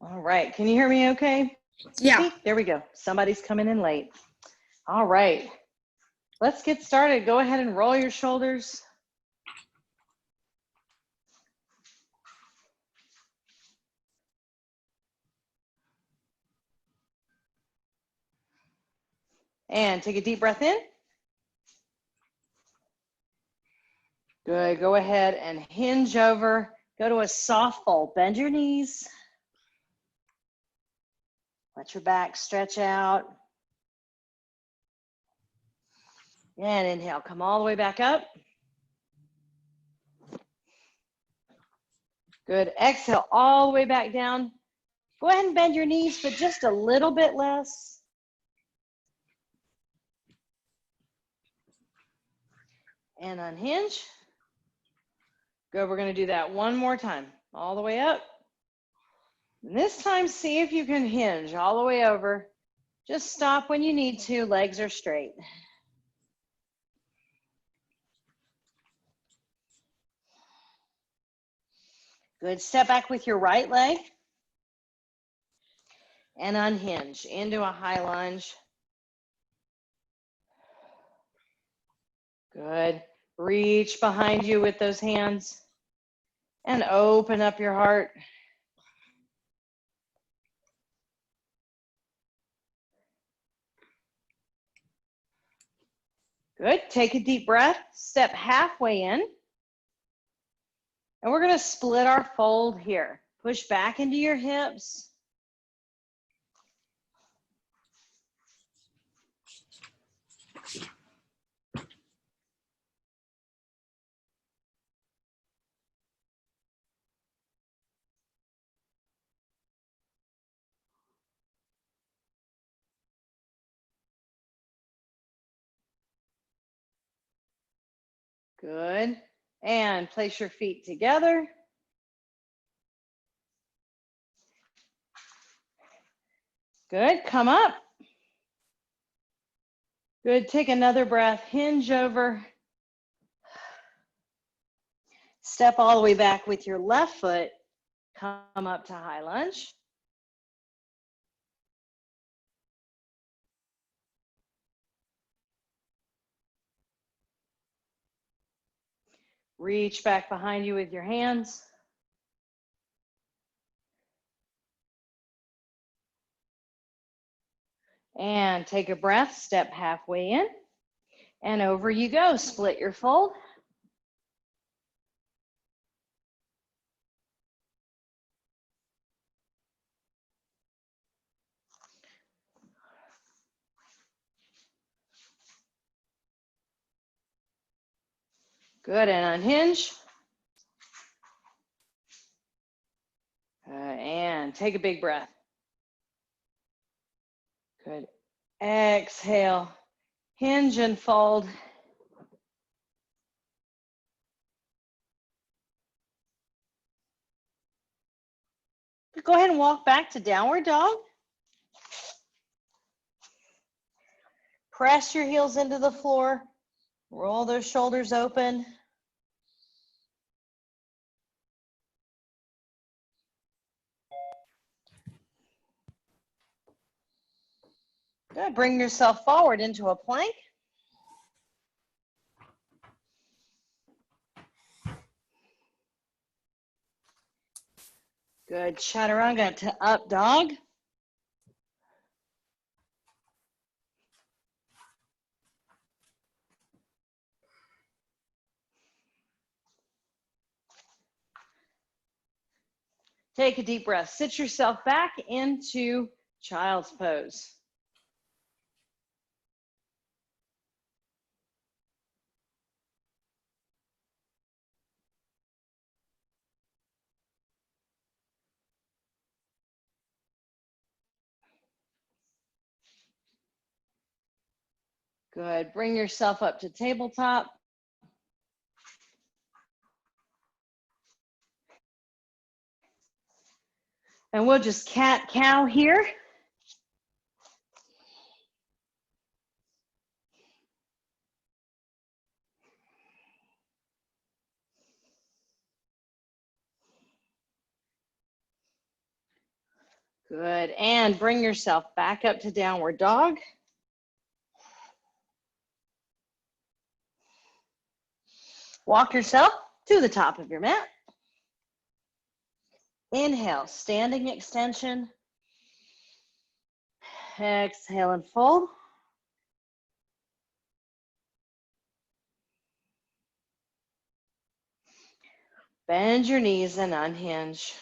All right, can you hear me okay? Yeah. There we go. Somebody's coming in late. All right, let's get started. Go ahead and roll your shoulders. And take a deep breath in. Good, go ahead and hinge over. Go to a soft fold, bend your knees. Let your back stretch out. And inhale, come all the way back up. Good, exhale all the way back down. Go ahead and bend your knees, but just a little bit less. And unhinge. Good, we're gonna do that one more time. All the way up. And this time, see if you can hinge all the way over. Just stop when you need to, legs are straight. Good, step back with your right leg. And unhinge into a high lunge. Good. Reach behind you with those hands and open up your heart. Good. Take a deep breath. Step halfway in. And we're going to split our fold here. Push back into your hips. Good. And place your feet together. Good. Come up. Good. Take another breath. Hinge over. Step all the way back with your left foot. Come up to high lunge. Reach back behind you with your hands. And take a breath, step halfway in. And over you go, split your fold. Good, and unhinge. And take a big breath. Good. Exhale, hinge and fold. Go ahead and walk back to downward dog. Press your heels into the floor. Roll those shoulders open. Good, bring yourself forward into a plank. Good, chaturanga to up dog. Take a deep breath. Sit yourself back into child's pose. Good. Bring yourself up to tabletop. And we'll just cat-cow here. Good, and bring yourself back up to downward dog. Walk yourself to the top of your mat. Inhale, standing extension. Exhale and fold. Bend your knees and unhinge.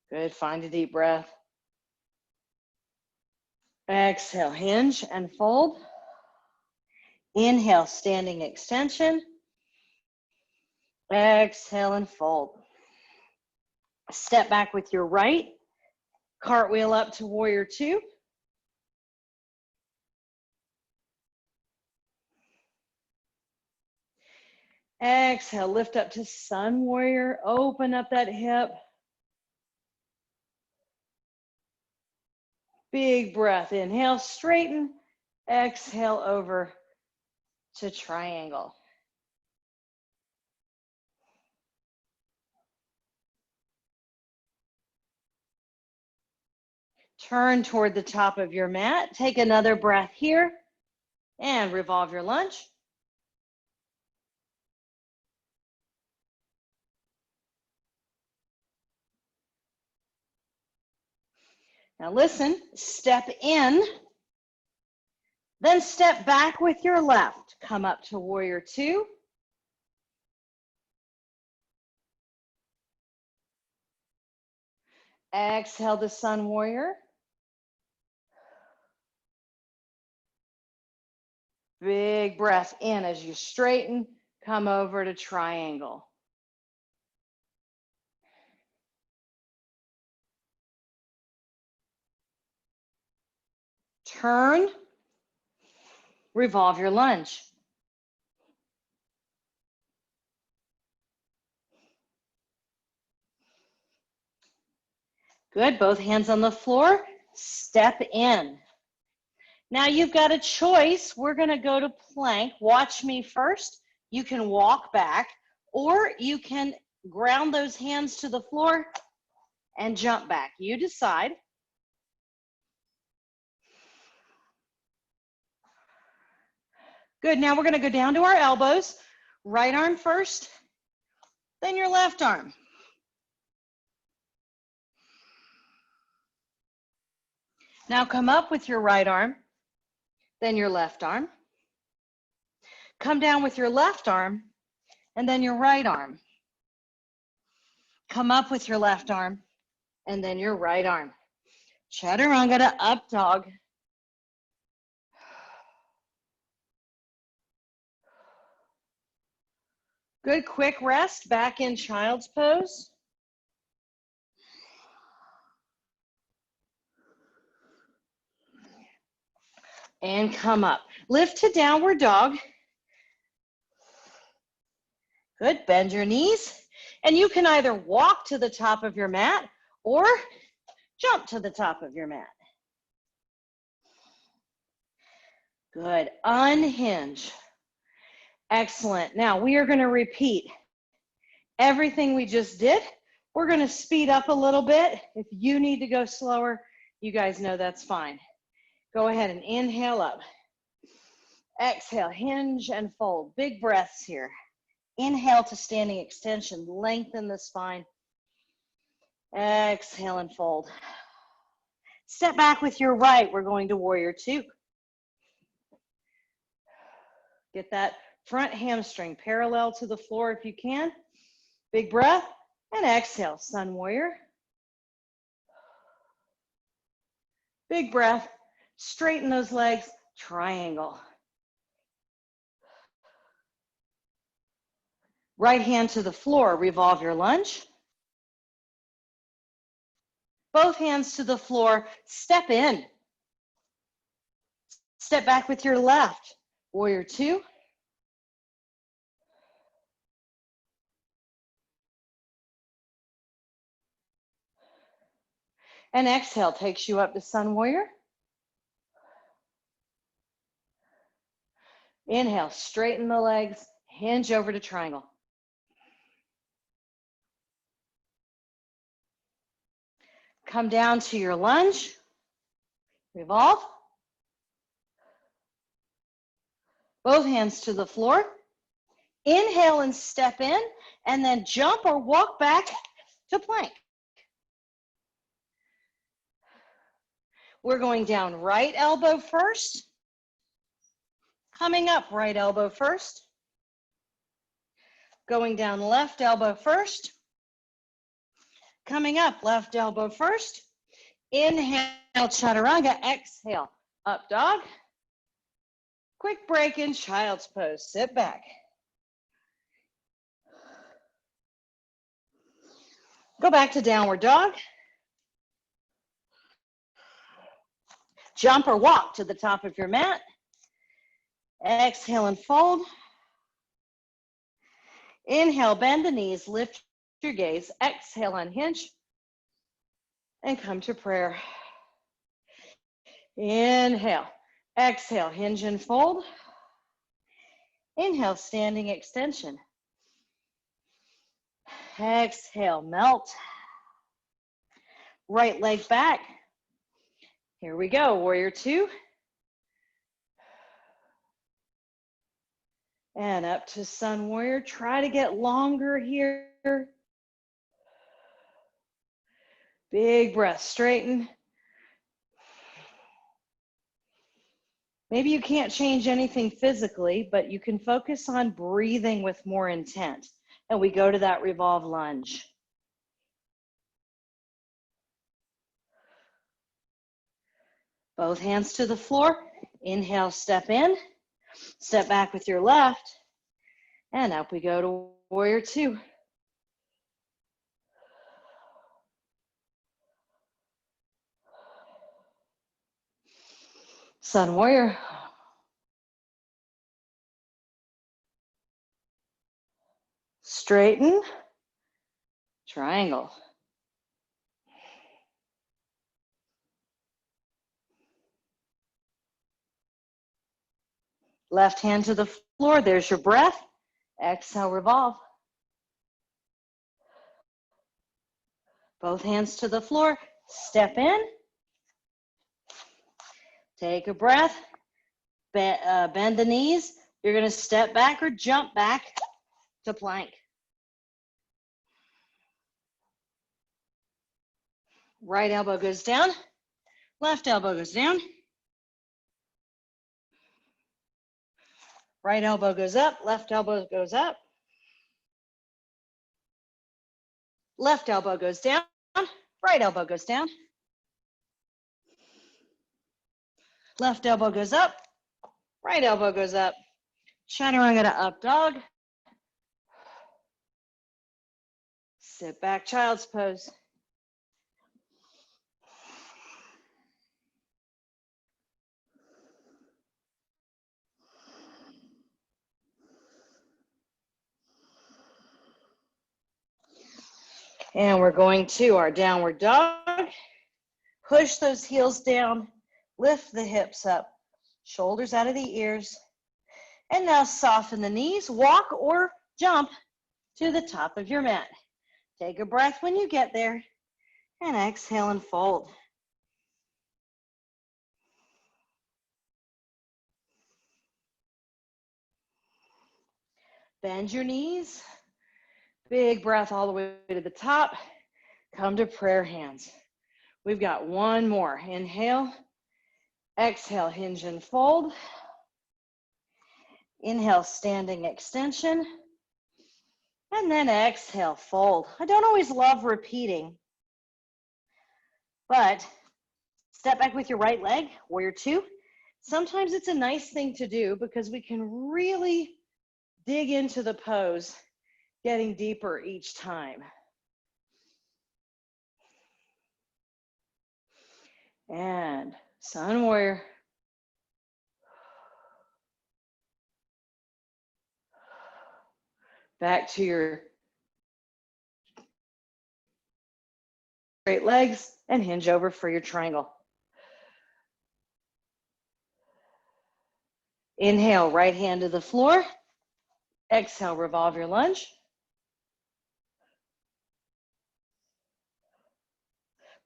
Good, find a deep breath. Exhale, hinge and fold. Inhale, standing extension. Exhale and fold. Step back with your right. Cartwheel up to warrior two. Exhale, lift up to sun warrior. Open up that hip. Big breath. Inhale, straighten. Exhale over to triangle. Turn toward the top of your mat. Take another breath here and revolve your lunge. Now listen, step in, then step back with your left. Come up to warrior two. Exhale to sun warrior. Big breath in as you straighten, come over to triangle. Turn, revolve your lunge. Good, both hands on the floor, step in. Now you've got a choice. We're gonna go to plank. Watch me first. You can walk back, or you can ground those hands to the floor and jump back. You decide. Good, now we're gonna go down to our elbows. Right arm first, then your left arm. Now come up with your right arm, then your left arm. Come down with your left arm, and then your right arm. Come up with your left arm, and then your right arm. Chaturanga to up dog. Good, quick rest, back in child's pose. And come up. Lift to downward dog. Good, bend your knees. And you can either walk to the top of your mat or jump to the top of your mat. Good, unhinge. Excellent. Now we are gonna repeat everything we just did. We're gonna speed up a little bit. If you need to go slower, you guys know that's fine. Go ahead and inhale up. Exhale, hinge and fold. Big breaths here. Inhale to standing extension, lengthen the spine. Exhale and fold. Step back with your right. We're going to warrior two. Get that front hamstring parallel to the floor if you can. Big breath and exhale, sun warrior. Big breath, straighten those legs, triangle. Right hand to the floor, revolve your lunge. Both hands to the floor, step in. Step back with your left, warrior two. And exhale takes you up to sun warrior. Inhale, straighten the legs, hinge over to triangle. Come down to your lunge. Revolve. Both hands to the floor. Inhale and step in, and then jump or walk back to plank. We're going down right elbow first. Coming up, right elbow first. Going down left elbow first. Coming up, left elbow first. Inhale, chaturanga. Exhale, up dog. Quick break in child's pose. Sit back. Go back to downward dog. Jump or walk to the top of your mat. Exhale and fold. Inhale, bend the knees, lift your gaze. Exhale, unhinge, and come to prayer. Inhale, exhale, hinge and fold. Inhale, standing extension. Exhale, melt. Right leg back. Here we go, warrior two. And up to sun warrior. Try to get longer here. Big breath, straighten. Maybe you can't change anything physically, but you can focus on breathing with more intent. And we go to that revolve lunge. Both hands to the floor. Inhale, step in. Step back with your left. And up we go to warrior two. Sun warrior. Straighten. Triangle. Left hand to the floor. There's your breath. Exhale, revolve. Both hands to the floor. Step in. Take a breath. Bend the knees. You're going to step back or jump back to plank. Right elbow goes down. Left elbow goes down. Right elbow goes up. Left elbow goes up. Left elbow goes down. Right elbow goes down. Left elbow goes up. Right elbow goes up. Chaturanga to up dog. Sit back, child's pose. And we're going to our downward dog. Push those heels down. Lift the hips up. Shoulders out of the ears. And now soften the knees. Walk or jump to the top of your mat. Take a breath when you get there. And exhale and fold. Bend your knees. Big breath all the way to the top. Come to prayer hands. We've got one more. Inhale. Exhale, hinge and fold. Inhale, standing extension. And then exhale, fold. I don't always love repeating, but step back with your right leg, warrior two. Sometimes it's a nice thing to do because we can really dig into the pose, getting deeper each time. And sun warrior. Back to your straight legs and hinge over for your triangle. Inhale, right hand to the floor. Exhale, revolve your lunge.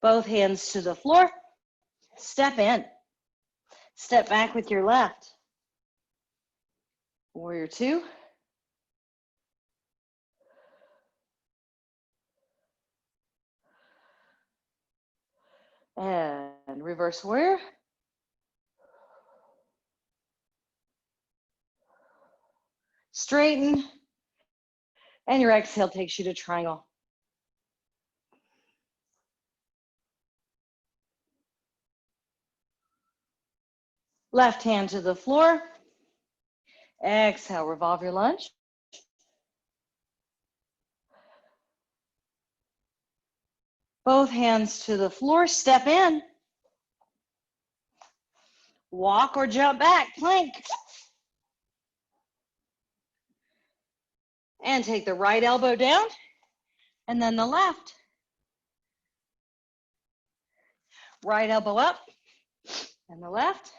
Both hands to the floor. Step in. Step back with your left. Warrior two. And reverse warrior. Straighten. And your exhale takes you to triangle. Left hand to the floor. Exhale, revolve your lunge. Both hands to the floor, step in. Walk or jump back, plank. And take the right elbow down, and then the left. Right elbow up, and the left.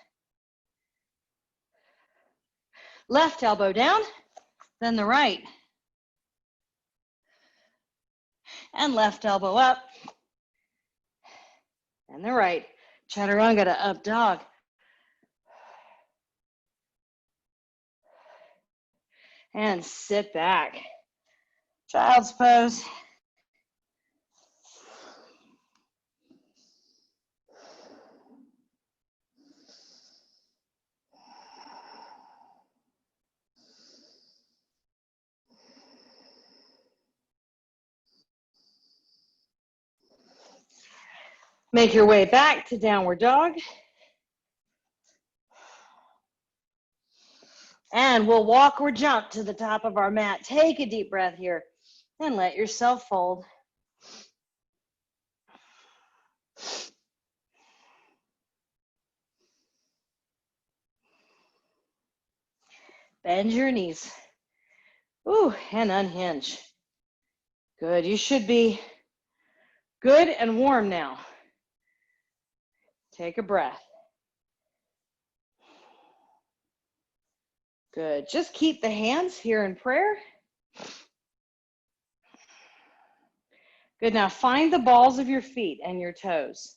Left elbow down, then the right. And left elbow up, and the right. Chaturanga to up dog. And sit back. Child's pose. Make your way back to downward dog. And we'll walk or jump to the top of our mat. Take a deep breath here and let yourself fold. Bend your knees. Ooh, and unhinge. Good. You should be good and warm now. Take a breath. Good. Just keep the hands here in prayer. Good. Now find the balls of your feet and your toes.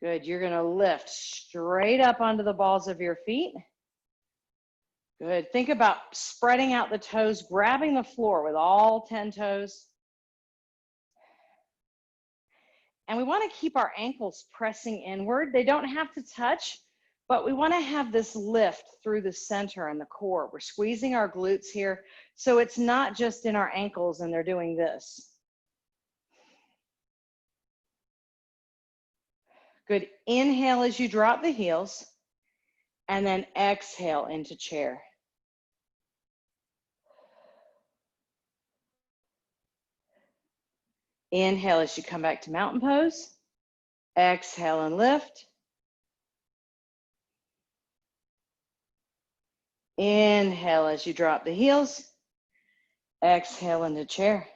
Good. You're going to lift straight up onto the balls of your feet. Good. Think about spreading out the toes, grabbing the floor with all 10 toes. And we want to keep our ankles pressing inward. They don't have to touch, but we want to have this lift through the center and the core. We're squeezing our glutes here, so it's not just in our ankles and they're doing this. Good. Inhale as you drop the heels, and then exhale into chair. Inhale as you come back to mountain pose. Exhale and lift. Inhale as you drop the heels. Exhale into chair.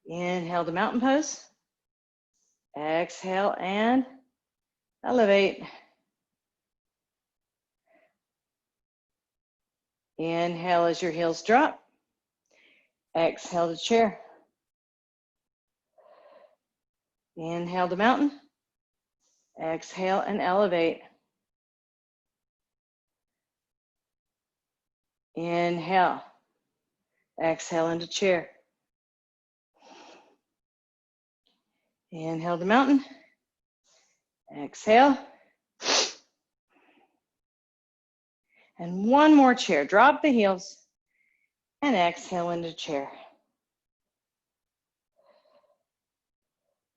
Inhale to mountain pose. Exhale and elevate. Inhale as your heels drop. Exhale to chair. Inhale to mountain. Exhale and elevate. Inhale. Exhale into chair. Inhale to mountain. Exhale. And one more chair. Drop the heels and exhale into chair.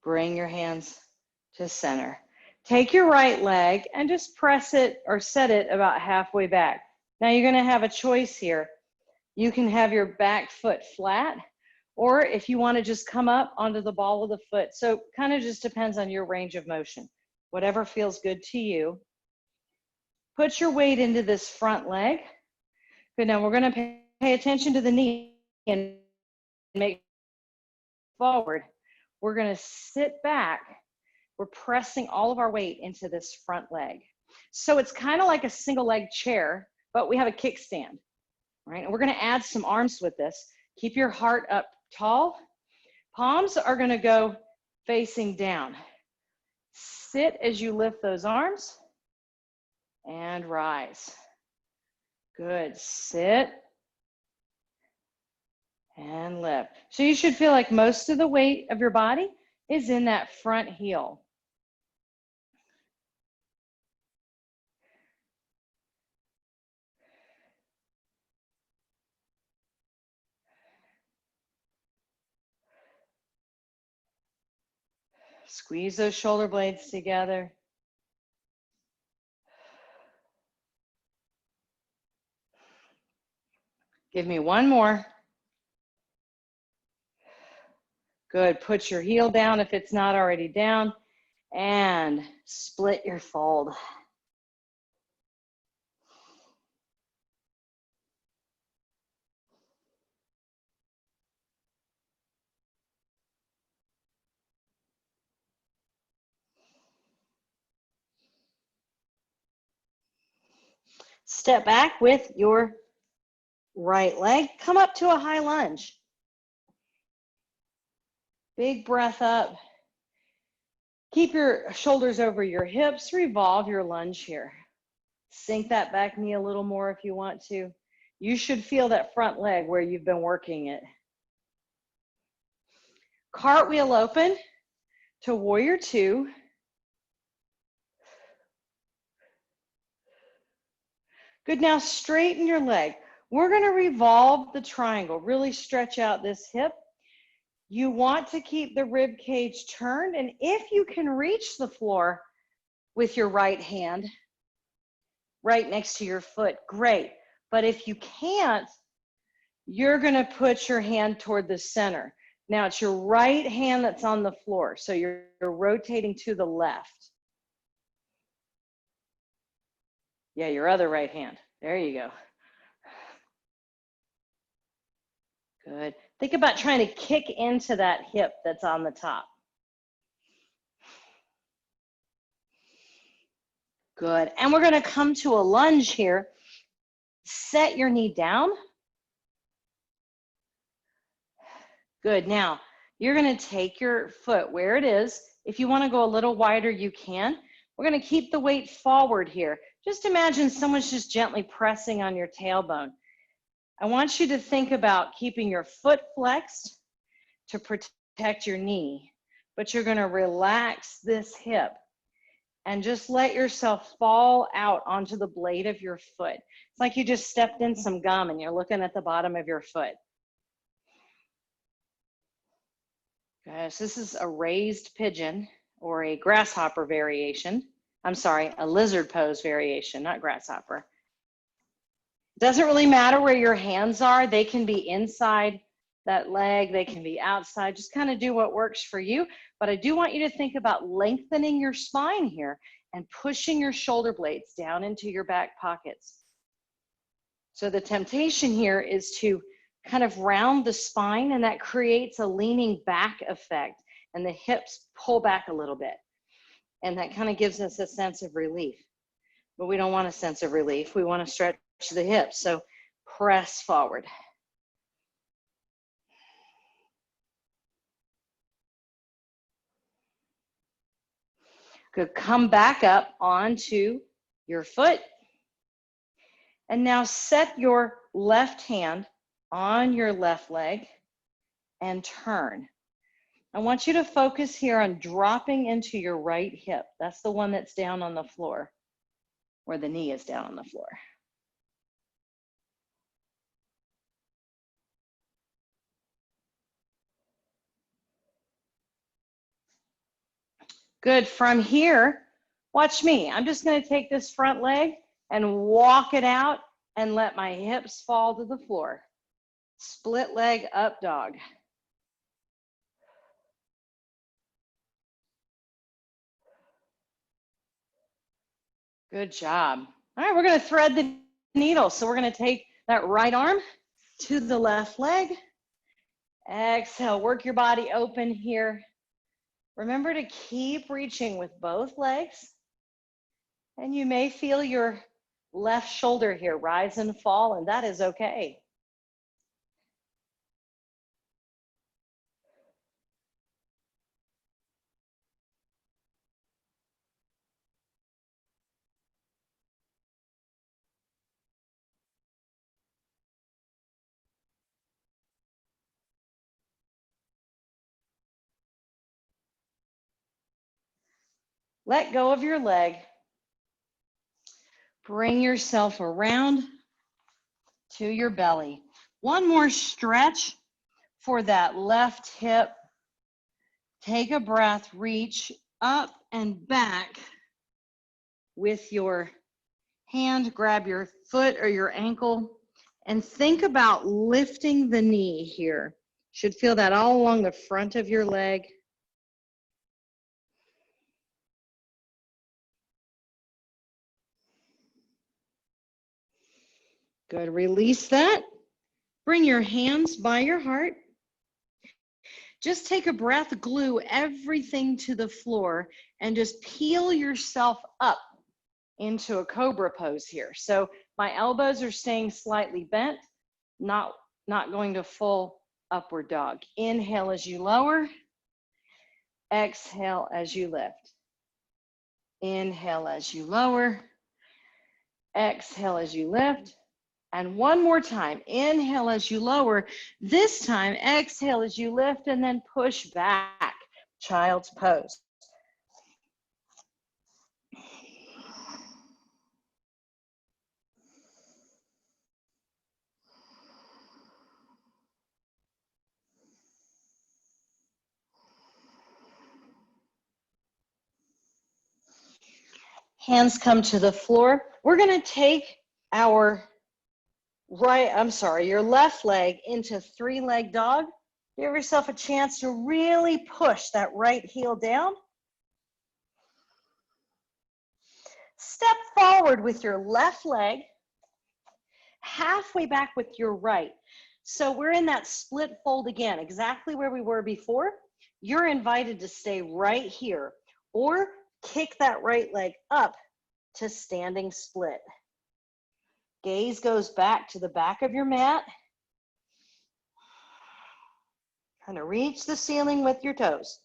Bring your hands to center. Take your right leg and just press it or set it about halfway back. Now you're going to have a choice here. You can have your back foot flat, or if you want to just come up onto the ball of the foot. So kind of just depends on your range of motion. Whatever feels good to you. Put your weight into this front leg. Good, now we're going to pay attention to the knee and make forward. We're going to sit back. We're pressing all of our weight into this front leg. So it's kind of like a single leg chair, but we have a kickstand, right? And we're going to add some arms with this. Keep your heart up tall. Palms are going to go facing down. Sit as you lift those arms and rise. Good. Sit and lift. So you should feel like most of the weight of your body is in that front heel. Squeeze those shoulder blades together. Give me one more. Good. Put your heel down if it's not already down, and split your fold. Step back with your right leg. Come up to a high lunge. Big breath up. Keep your shoulders over your hips. Revolve your lunge here. Sink that back knee a little more if you want to. You should feel that front leg where you've been working it. Cartwheel open to warrior two. Good, now straighten your leg. We're gonna revolve the triangle, really stretch out this hip. You want to keep the rib cage turned, and if you can reach the floor with your right hand, right next to your foot, great. But if you can't, you're gonna put your hand toward the center. Now it's your right hand that's on the floor, so you're rotating to the left. Yeah, your other right hand. There you go. Good. Think about trying to kick into that hip that's on the top. Good. And we're going to come to a lunge here. Set your knee down. Good. Now, you're going to take your foot where it is. If you want to go a little wider, you can. We're going to keep the weight forward here. Just imagine someone's just gently pressing on your tailbone. I want you to think about keeping your foot flexed to protect your knee, but you're going to relax this hip and just let yourself fall out onto the blade of your foot. It's like you just stepped in some gum and you're looking at the bottom of your foot. Guys, this is a raised pigeon or a grasshopper variation. I'm sorry, a lizard pose variation, not grasshopper. Doesn't really matter where your hands are. They can be inside that leg, they can be outside. Just kind of do what works for you. But I do want you to think about lengthening your spine here and pushing your shoulder blades down into your back pockets. So the temptation here is to kind of round the spine, and that creates a leaning back effect, and the hips pull back a little bit. And that kind of gives us a sense of relief. But we don't want a sense of relief. We want to stretch the hips. So press forward. Good. Come back up onto your foot. And now set your left hand on your left leg and turn. I want you to focus here on dropping into your right hip. That's the one that's down on the floor, where the knee is down on the floor. Good. From here, watch me. I'm just going to take this front leg and walk it out and let my hips fall to the floor. Split leg up dog. Good job. All right, we're going to thread the needle. So we're going to take that right arm to the left leg. Exhale, work your body open here. Remember to keep reaching with both legs. And you may feel your left shoulder here rise and fall, and that is okay. Let go of your leg. Bring yourself around to your belly. One more stretch for that left hip. Take a breath, reach up and back with your hand, grab your foot or your ankle, and think about lifting the knee here. Should feel that all along the front of your leg. Good, release that. Bring your hands by your heart. Just take a breath, glue everything to the floor, and just peel yourself up into a cobra pose here. So my elbows are staying slightly bent, not going to full upward dog. Inhale as you lower. Exhale as you lift. Inhale as you lower. Exhale as you lift. And one more time, inhale as you lower. This time, exhale as you lift and then push back, child's pose. Hands come to the floor. We're gonna take our your left leg into three-leg dog. Give yourself a chance to really push that right heel down. Step forward with your left leg, halfway back with your right. So we're in that split fold again, exactly where we were before. You're invited to stay right here or kick that right leg up to standing split. Gaze goes back to the back of your mat. Kind of reach the ceiling with your toes.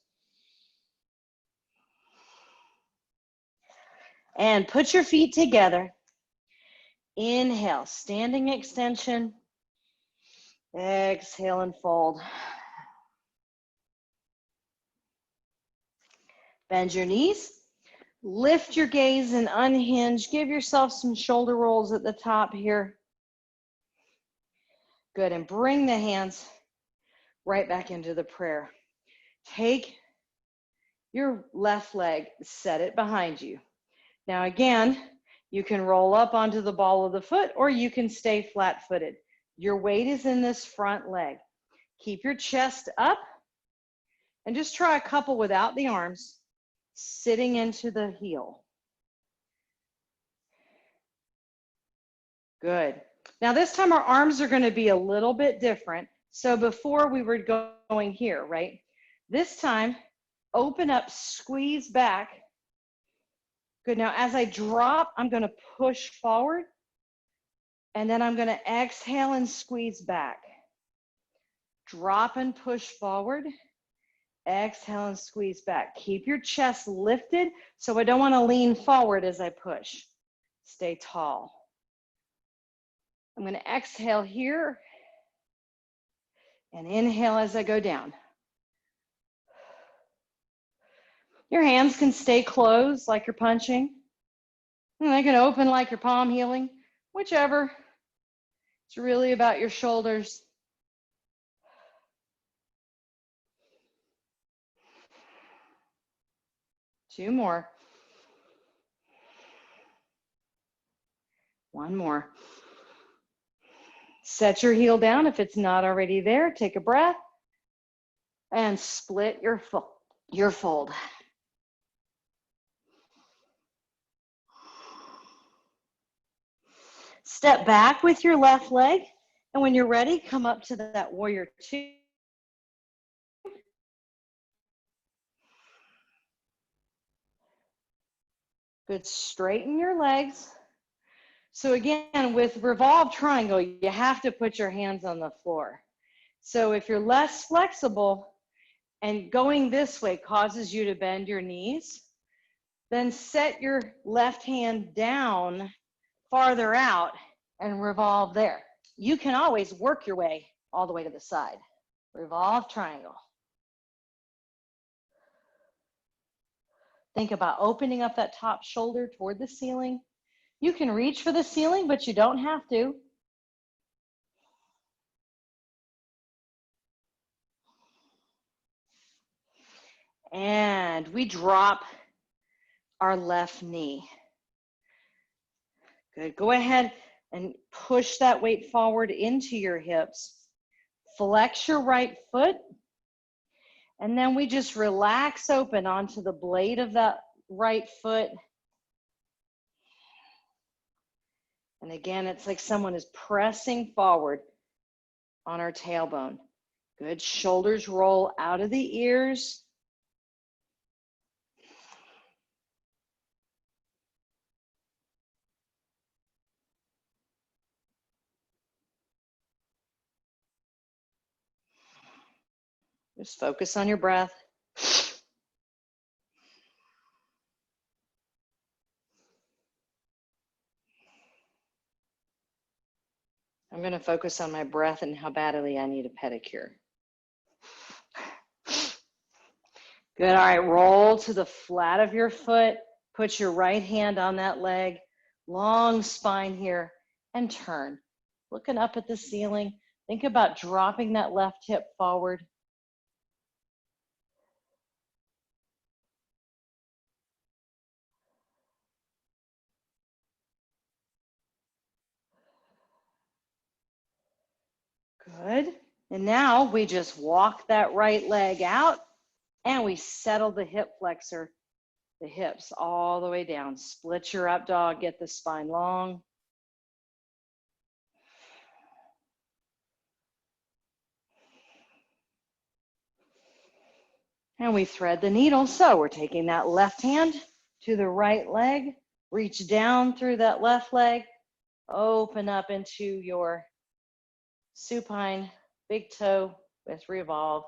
And put your feet together. Inhale, standing extension. Exhale and fold. Bend your knees. Lift your gaze and unhinge. Give yourself some shoulder rolls at the top here. Good, and bring the hands right back into the prayer. Take your left leg, set it behind you. Now again, you can roll up onto the ball of the foot or you can stay flat-footed. Your weight is in this front leg. Keep your chest up and just try a couple without the arms, sitting into the heel. Good. Now this time our arms are going to be a little bit different. So before we were going here, right? This time, open up, squeeze back. Good. Now as I drop, I'm going to push forward. And then I'm going to exhale and squeeze back. Drop and push forward. Exhale and squeeze back. Keep your chest lifted. So I don't want to lean forward as I push. Stay tall. I'm going to exhale here and inhale as I go down. Your hands can stay closed like you're punching. And they can open like you're palm healing, whichever. It's really about your shoulders. Two more. One more. Set your heel down if it's not already there. Take a breath and split your fold. Step back with your left leg, and when you're ready, come up to that warrior two. Good, straighten your legs. So again, with revolved triangle, you have to put your hands on the floor. So if you're less flexible and going this way causes you to bend your knees, then set your left hand down farther out and revolve there. You can always work your way all the way to the side. Revolve triangle. Think about opening up that top shoulder toward the ceiling. You can reach for the ceiling, but you don't have to. And we drop our left knee. Good. Go ahead and push that weight forward into your hips. Flex your right foot. And then we just relax open onto the blade of that right foot. And again, it's like someone is pressing forward on our tailbone. Good. Shoulders roll out of the ears. Just focus on your breath. I'm going to focus on my breath and how badly I need a pedicure. Good. All right. Roll to the flat of your foot. Put your right hand on that leg. Long spine here and turn. Looking up at the ceiling. Think about dropping that left hip forward. Good. And now we just walk that right leg out and we settle the hip flexor, the hips all the way down. Split your up dog, get the spine long. And we thread the needle. So we're taking that left hand to the right leg, reach down through that left leg, open up into your supine, big toe with revolve.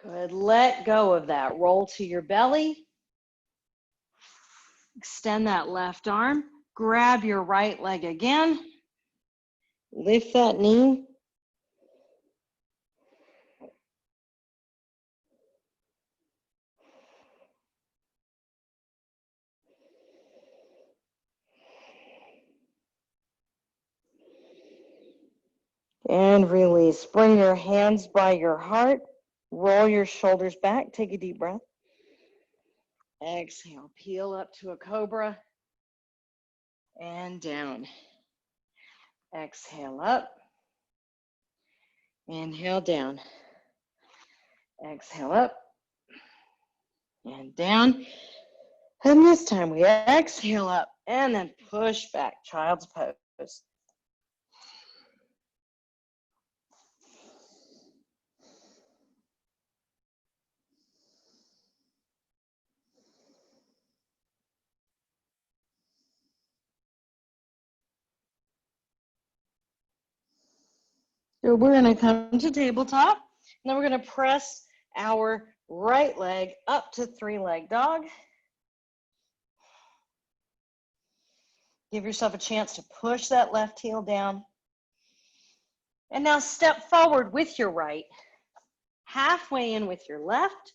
Good. Let go of that. Roll to your belly. Extend that left arm. Grab your right leg again. Lift that knee. And release. Bring your hands by your heart. Roll your shoulders back. Take a deep breath. Exhale. Peel up to a cobra. And down. Exhale up. Inhale down. Exhale up. And down. And this time we exhale up and then push back. Child's pose. So we're going to come to tabletop, and then we're going to press our right leg up to three-leg dog. Give yourself a chance to push that left heel down. And now step forward with your right, halfway in with your left,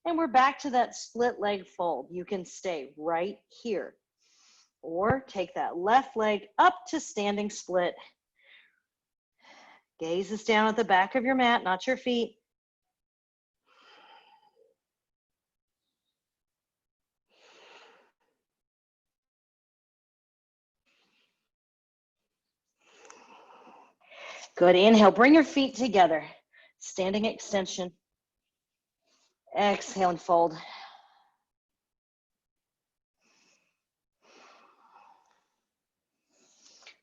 and we're back to that split leg fold. You can stay right here, or take that left leg up to standing split. Gaze is down at the back of your mat, not your feet. Good. Inhale, bring your feet together. Standing extension. Exhale and fold.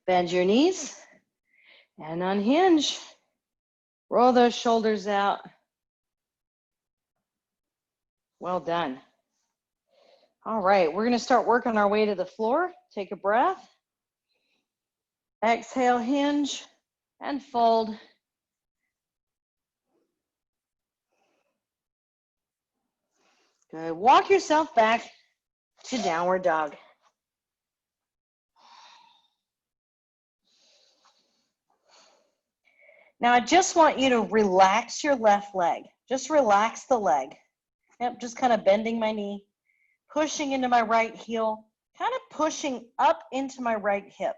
Bend your knees and unhinge. Roll those shoulders out. Well done. All right, we're going to start working our way to the floor. Take a breath. Exhale, hinge. and fold. Good. Walk yourself back to downward dog. Now I just want you to relax your left leg. Just relax the leg. Yep, just kind of bending my knee, pushing into my right heel, kind of pushing up into my right hip.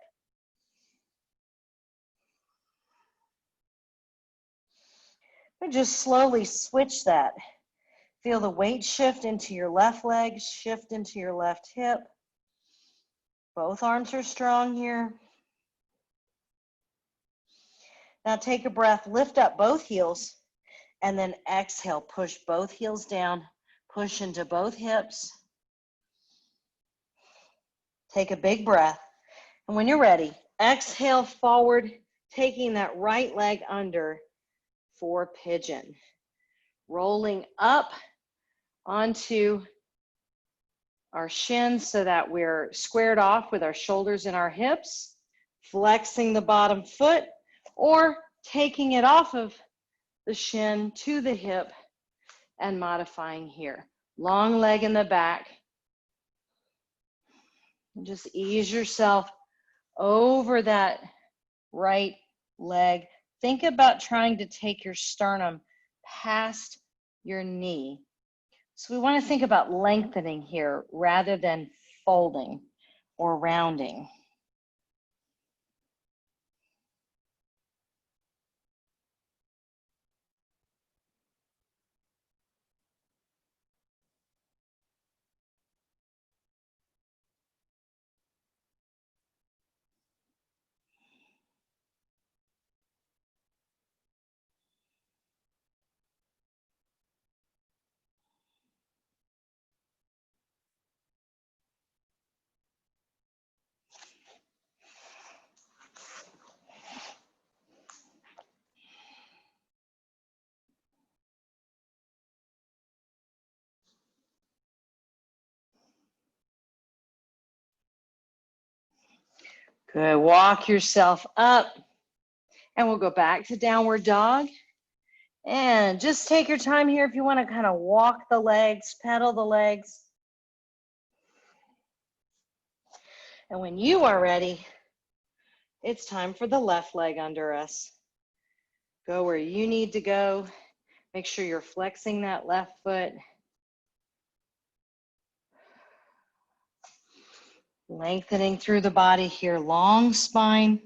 And just slowly switch that. Feel the weight shift into your left leg, shift into your left hip. Both arms are strong here. Now take a breath, lift up both heels, and then exhale, push both heels down, push into both hips. Take a big breath. And when you're ready, exhale forward, taking that right leg under for pigeon. Rolling up onto our shins so that we're squared off with our shoulders and our hips, flexing the bottom foot, or taking it off of the shin to the hip and modifying here. Long leg in the back. And just ease yourself over that right leg. Think about trying to take your sternum past your knee. So we want to think about lengthening here rather than folding or rounding. Good. Walk yourself up, and we'll go back to downward dog. And just take your time here if you want to kind of walk the legs, pedal the legs. And when you are ready, it's time for the left leg under us. Go where you need to go. Make sure you're flexing that left foot. Lengthening through the body here, long spine.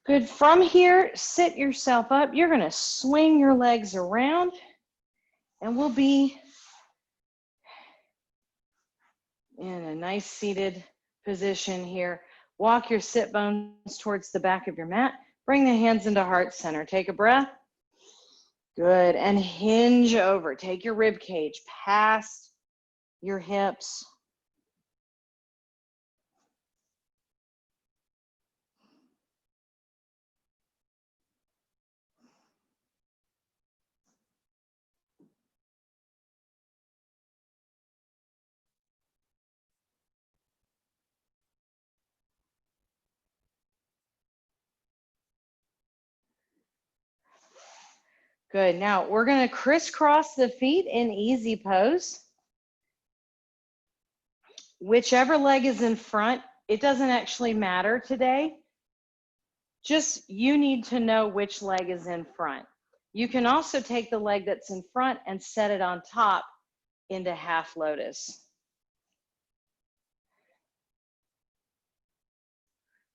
Good. From here, sit yourself up. You're going to swing your legs around, and we'll be in a nice seated position here. Walk your sit bones towards the back of your mat. Bring the hands into heart center. Take a breath. Good. And hinge over. Take your rib cage past your hips. Good. Now we're going to crisscross the feet in easy pose. Whichever leg is in front, it doesn't actually matter today. Just you need to know which leg is in front. You can also take the leg that's in front and set it on top into half lotus.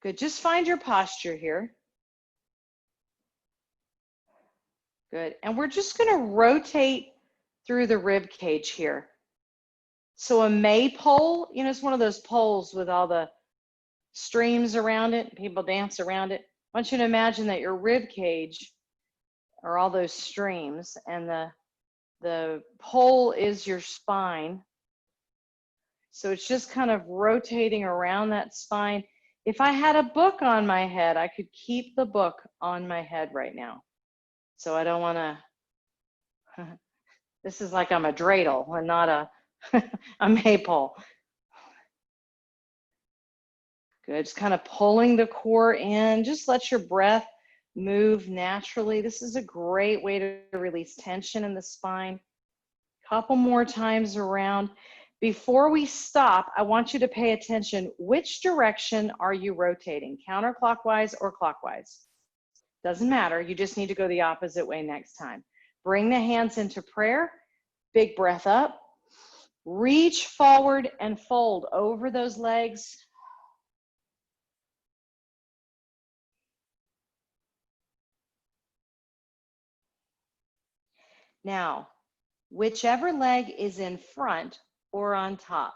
Good, just find your posture here. Good, and we're just gonna rotate through the rib cage here. So a May pole, you know, it's one of those poles with all the streams around it, people dance around it. I want you to imagine that your rib cage are all those streams, and the pole is your spine. So it's just kind of rotating around that spine. If I had a book on my head, I could keep the book on my head right now. So I don't want to, this is like I'm a dreidel and not a maypole. Good, just kind of pulling the core in. Just let your breath move naturally. This is a great way to release tension in the spine. Couple more times around. Before we stop, I want you to pay attention. Which direction are you rotating? Counterclockwise or clockwise? Doesn't matter. You just need to go the opposite way next time. Bring the hands into prayer. Big breath up. Reach forward and fold over those legs. Now, whichever leg is in front or on top,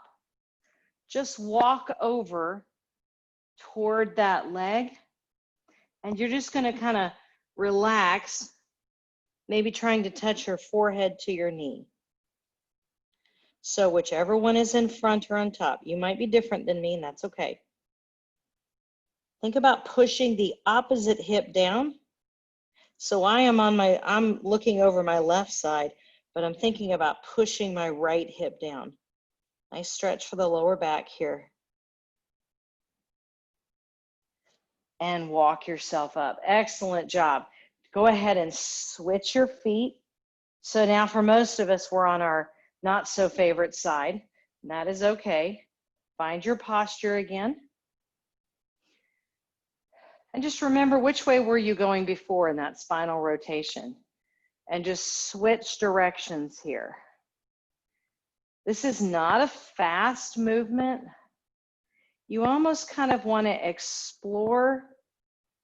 just walk over toward that leg, and you're just going to kind of relax, maybe trying to touch your forehead to your knee. So whichever one is in front or on top, you might be different than me, and that's okay. Think about pushing the opposite hip down. So I'm looking over my left side, but I'm thinking about pushing my right hip down. Nice stretch for the lower back here. And walk yourself up. Excellent job. Go ahead and switch your feet. So now for most of us, we're on our not so favorite side. That is okay. Find your posture again. And just remember, which way were you going before in that spinal rotation? And just switch directions here. This is not a fast movement. You almost kind of want to explore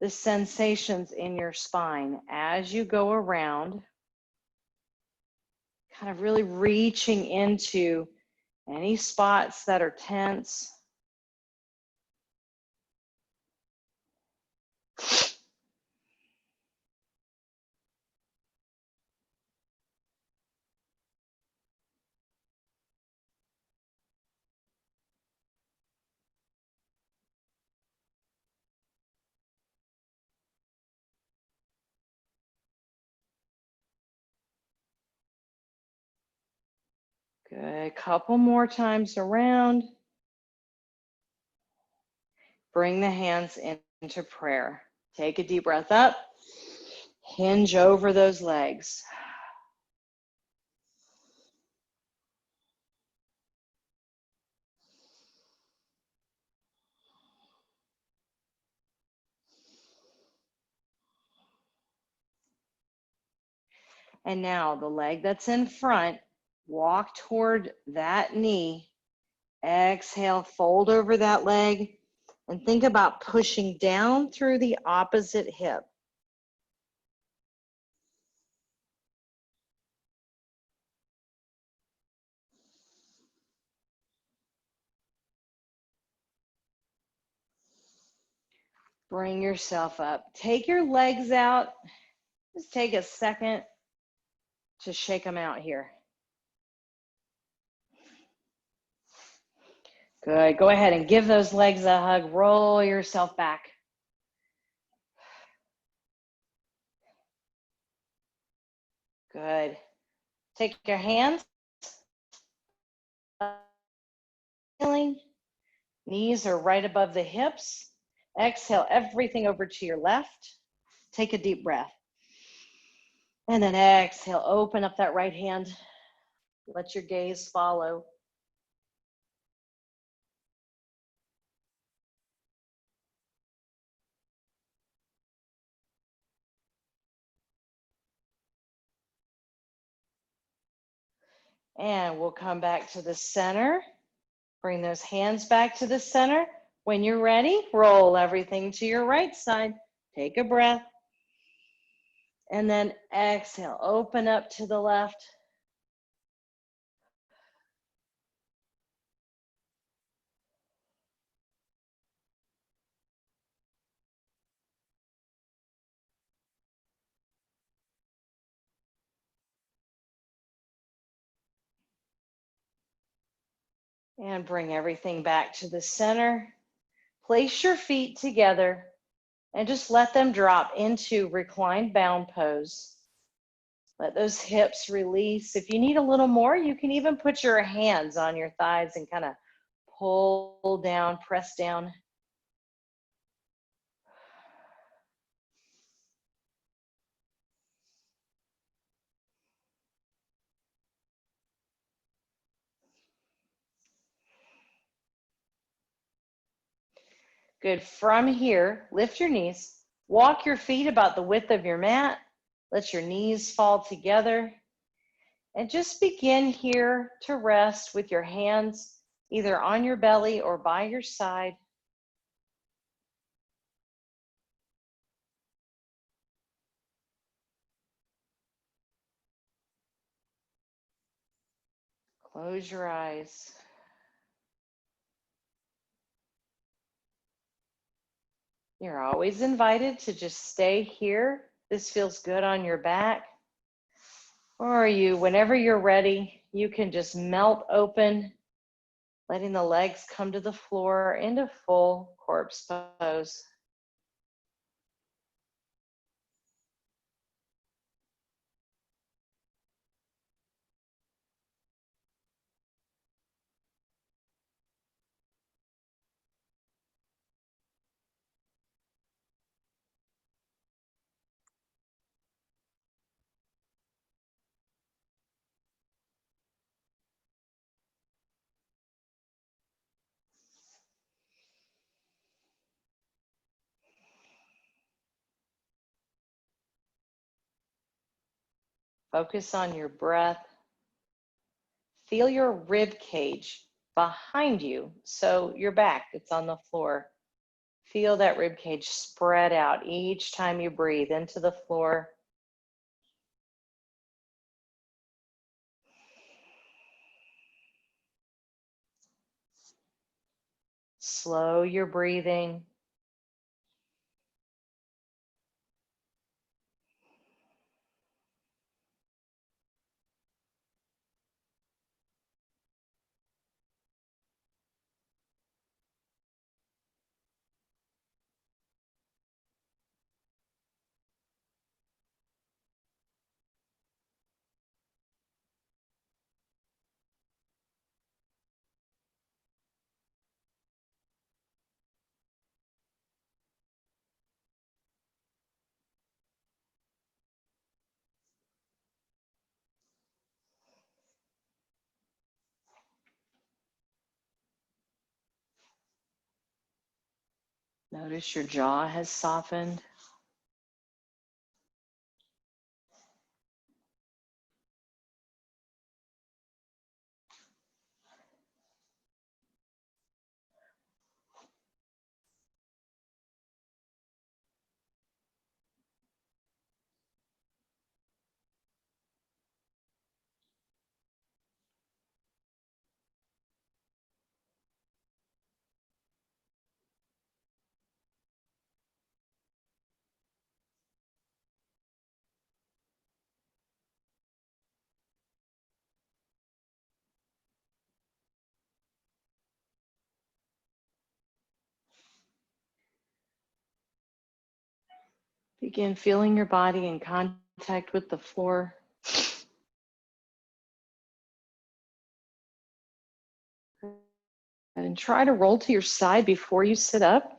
the sensations in your spine as you go around, kind of really reaching into any spots that are tense. Good, couple more times around. Bring the hands into prayer. Take a deep breath up. Hinge over those legs. And now the leg that's in front, walk toward that knee. Exhale, fold over that leg, and think about pushing down through the opposite hip. Bring yourself up. Take your legs out. Just take a second to shake them out here. Good. Go ahead and give those legs a hug. Roll yourself back. Good. Take your hands. Knees are right above the hips. Exhale everything over to your left. Take a deep breath. And then exhale, open up that right hand. Let your gaze follow. And we'll come back to the center. Bring those hands back to the center. When you're ready, roll everything to your right side. Take a breath. And then exhale, open up to the left. And bring everything back to the center. Place your feet together and just let them drop into reclined bound pose. Let those hips release. If you need a little more, you can even put your hands on your thighs and kind of pull down, press down. Good. From here, lift your knees. Walk your feet about the width of your mat. Let your knees fall together. And just begin here to rest with your hands either on your belly or by your side. Close your eyes. You're always invited to just stay here. This feels good on your back. Or whenever you're ready, you can just melt open, letting the legs come to the floor into full corpse pose. Focus on your breath. Feel your rib cage behind you, so your back, it's on the floor. Feel that rib cage spread out each time you breathe into the floor. Slow your breathing. Notice your jaw has softened. Begin feeling your body in contact with the floor. And try to roll to your side before you sit up.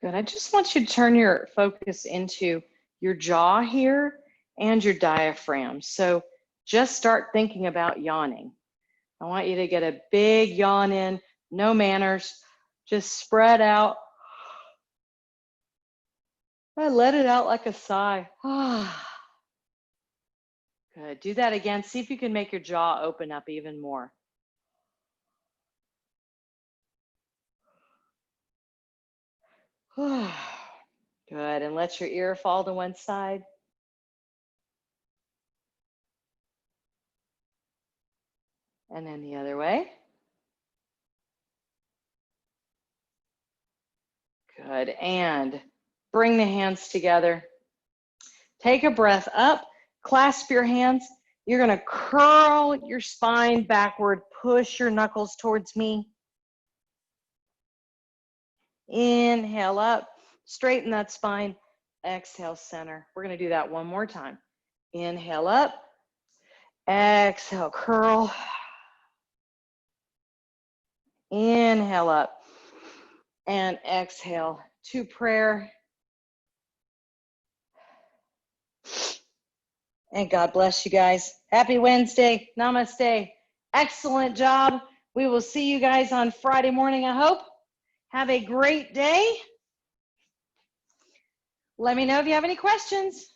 Good. I just want you to turn your focus into your jaw here and your diaphragm. So just start thinking about yawning. I want you to get a big yawn in, No manners. Just spread out. I let it out like a sigh. Good. Do that again. See if you can make your jaw open up even more. Good. And let your ear fall to one side. And then the other way. Good. And bring the hands together. Take a breath up. Clasp your hands. You're going to curl your spine backward. Push your knuckles towards me. Inhale up. Straighten that spine. Exhale, center. We're going to do that one more time. Inhale up. Exhale, curl. Inhale up. And exhale to prayer. And God bless you guys. Happy Wednesday. Namaste. Excellent job. We will see you guys on Friday morning, I hope. Have a great day. Let me know if you have any questions.